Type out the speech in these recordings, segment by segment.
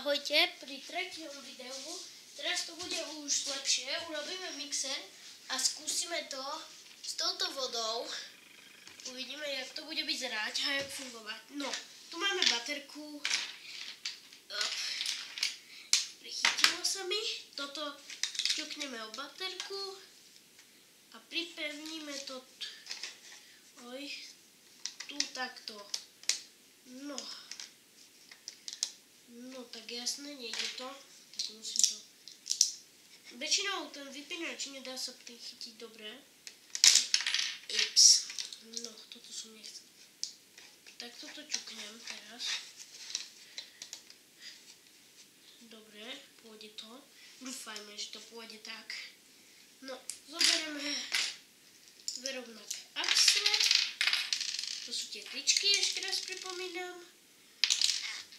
Ahojte, pri treťom videu. Teraz to bude už lepšie. Urobíme mixer a skúsime to s touto vodou. Uvidíme, jak to bude vyzerať a jak fungovať. No, tu máme baterku. Prichytilo sa mi. Toto šťukneme o baterku a pripevníme to tu takto. No tak jasné, nejde to, tak musím to... Väčšinou ten vypínač nedá sa prichytiť dobre. Ips. No, toto som nechcel. Tak toto čuknem teraz. Dobre, pôjde to. Dúfajme, že to pôjde tak. No, zoberieme dve rovnaké axle. To sú tie tyčky, ešte raz pripomínam.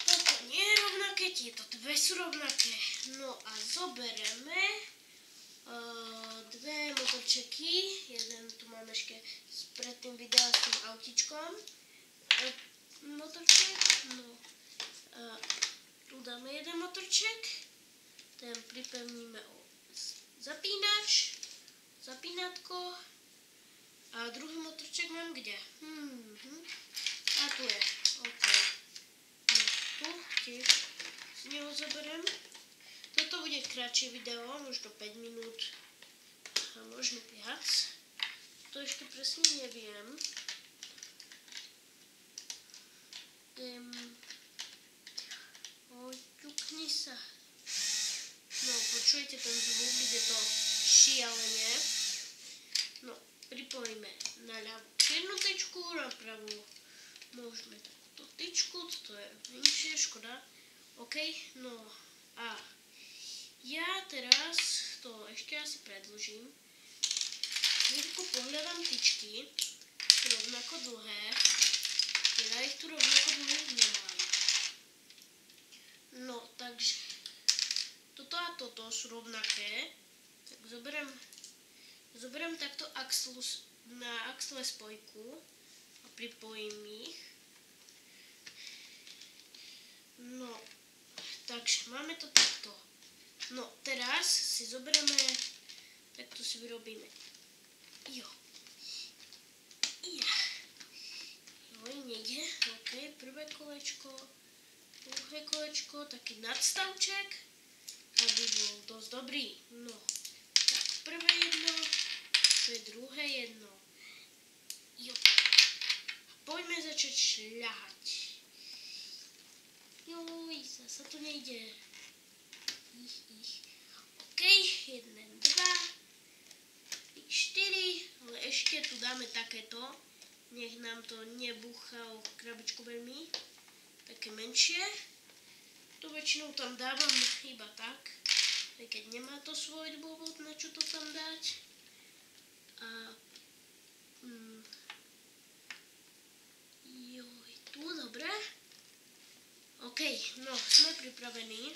Toto nie je rovnaké, tieto dve sú rovnaké. No a zobereme dve motorčeky. Jeden tu mám ešte pred tým videa s tým autičkom. Motorček. No. Tu dáme jeden motorček. Ten pripevníme o zapínač. Zapínatko. A druhý motorček mám kde? A tu je. OK. Tu tiež z neho zoberiem. Toto bude kratšie video, možno 5 minút a možno viac. To ešte presne neviem. Ťukni sa. No, počujete ten zvuk, ide to šialene. No, pripojíme na ľavú jednu tyčku, na pravú môžeme takúto tyčku, toto je menšie, škoda. OK, no a ja teraz to ešte asi predĺžim. Chvíľku pohľadám tyčky, rovnako dlhé. Ja ich tu rovnako dlhé nemám. No, takže toto a toto sú rovnaké. Tak zoberiem takto na axle spojku a pripojím ich. No, takže máme to takto. No, teraz si zoberieme, takto si vyrobíme. Nejde. OK, prvé kolečko, druhé kolečko, taký nadstavček, aby bol dosť dobrý. No, tak prvé jedno, to je druhé jedno. Poďme začať šľahať. Zasa to nejde. OK, 1, 2, 4, ale ešte tu dáme takéto. Nech nám to nebúcha o krabičku veľmi. Také menšie. To väčšinou tam dávam iba tak. Aj keď nemá to svoj dôvod, na čo to tam dať. A tu, dobre. OK, no, sme pripravení.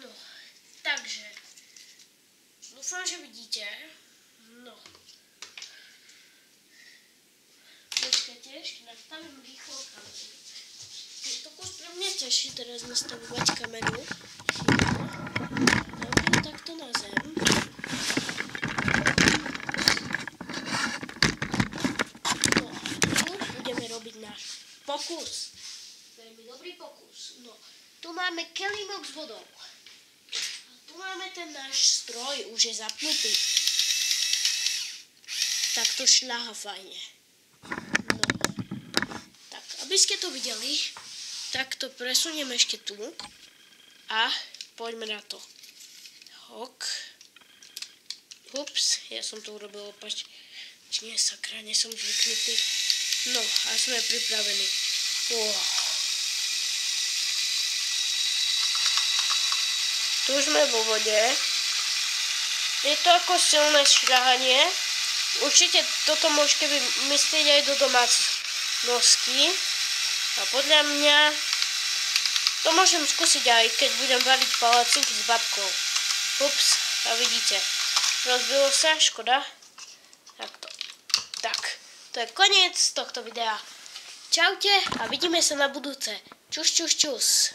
No, takže, dúfam, že vidíte. No. Počkajte, ešte nastavím rýchlo kameru. Je to kus pre mňa ťažšie teraz nastavovať kameru. Dávam takto na zem. No a tu budeme robiť náš pokus. Veľmi dobrý pokus. No, tu máme kelímok s vodou. A tu máme ten náš stroj, už je zapnutý. Tak to šľaha fajne. No, tak, aby ste to videli, tak to presuniem ešte tu. A poďme na to. Hok. Ups, ja som to urobil opačne. Nie, sakra, nie som zvyknutý. No, a sme pripravení. Tu sme vo vode. Je to ako silné šľahanie. Určite toto môžete vymyslieť aj do domácnosti. A podľa mňa to môžem skúsiť aj keď budem variť palacinky s babkou. Ups, a vidíte. Rozbilo sa, škoda. Takto. Tak, to je koniec tohto videa. Čaute a vidíme sa na budúce. Čus, čus, čus.